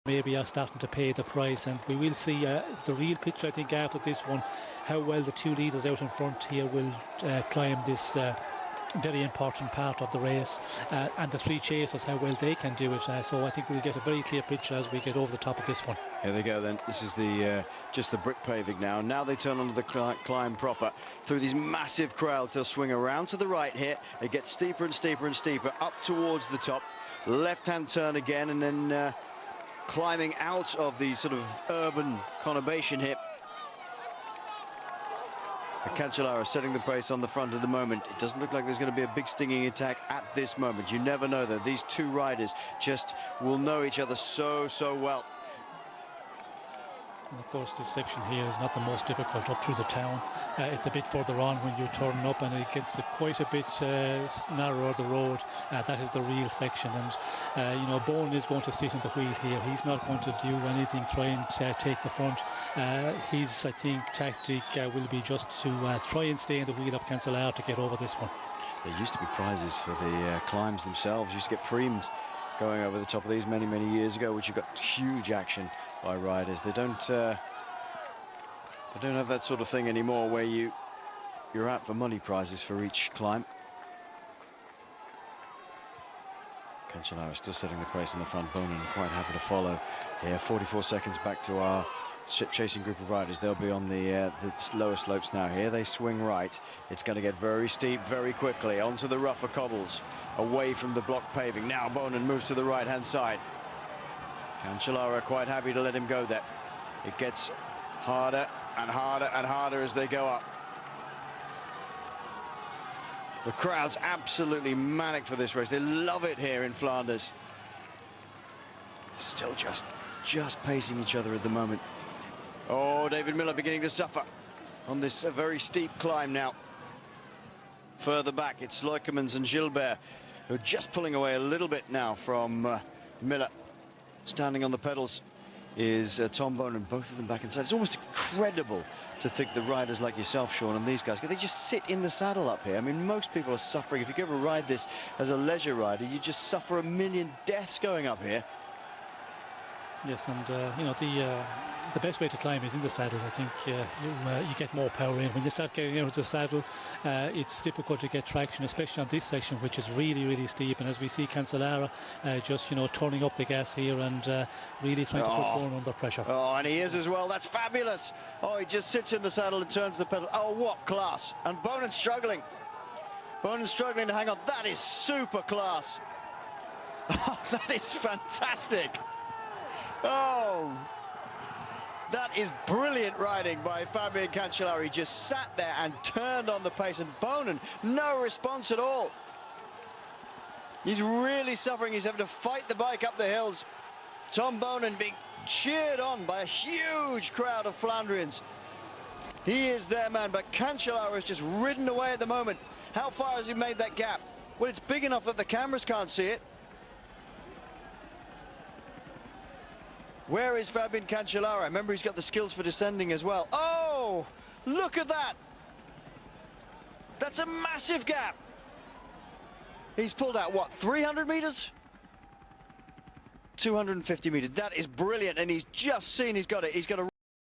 maybe are starting to pay the price, and we will see the real picture, I think, after this one, how well the two leaders out in front here will climb this very important part of the race, and the three chasers, how well they can do it. So I think we'll get a very clear picture as we get over the top of this one. Here they go then. This is the just the brick paving now. Now they turn onto the climb proper. Through these massive crowds, they'll swing around to the right here. It gets steeper and steeper and steeper up towards the top. Left-hand turn again, and then climbing out of the sort of urban conurbation here. Cancellara setting the pace on the front at the moment. It doesn't look like there's going to be a big stinging attack at this moment. You never know, though. These two riders just will know each other so well. And of course, this section here is not the most difficult up through the town. It's a bit further on when you turn up, and it gets quite a bit narrower, the road. That is the real section, and you know, Boonen is going to sit in the wheel here. He's not going to do anything trying to take the front. His, I think, tactic will be just to try and stay in the wheel of Cancellara to get over this one. There used to be prizes for the climbs themselves. You used to get preems going over the top of these many years ago, which you've got huge action by riders. They don't have that sort of thing anymore, where you're out for money prizes for each climb. Cancellara still setting the pace in the front. Boonen quite happy to follow here. 44 seconds back to our chasing group of riders. They'll be on the lower slopes now. Here they swing right. It's going to get very steep very quickly onto the rougher cobbles, away from the block paving. Now Boonen moves to the right hand side. Cancellara quite happy to let him go there. It gets harder and harder and harder as they go up. The crowd's absolutely manic for this race. They love it here in Flanders. They're still just pacing each other at the moment. Oh, David Miller beginning to suffer on this very steep climb now. Further back, it's Leukemans and Gilbert, who are just pulling away a little bit now from Miller. Standing on the pedals is Tom Boonen, both of them back inside. It's almost incredible to think that riders like yourself, Sean, and these guys, they just sit in the saddle up here. I mean, most people are suffering. If you ever ride this as a leisure rider, you just suffer a million deaths going up here. Yes, and you know, the best way to climb is in the saddle. I think you get more power in. When you start getting out of the saddle, it's difficult to get traction, especially on this section, which is really steep. And as we see Cancellara just, you know, turning up the gas here and really trying to put Boonen under pressure. Oh, and he is as well. That's fabulous. Oh, he just sits in the saddle and turns the pedal. Oh, what class. And Boonen's struggling. Boonen's struggling to hang on. That is super class. Oh, that is fantastic. Oh, that is brilliant riding by Fabian Cancellara. He just sat there and turned on the pace, and Boonen, no response at all. He's really suffering. He's having to fight the bike up the hills. Tom Boonen being cheered on by a huge crowd of Flandrians. He is their man, but Cancellara has just ridden away at the moment. How far has he made that gap? Well, it's big enough that the cameras can't see it. Where is Fabian Cancellara? Remember, he's got the skills for descending as well. Oh, look at that. That's a massive gap. He's pulled out, what, 300 meters? 250 meters. That is brilliant, and he's just seen he's got it. He's got a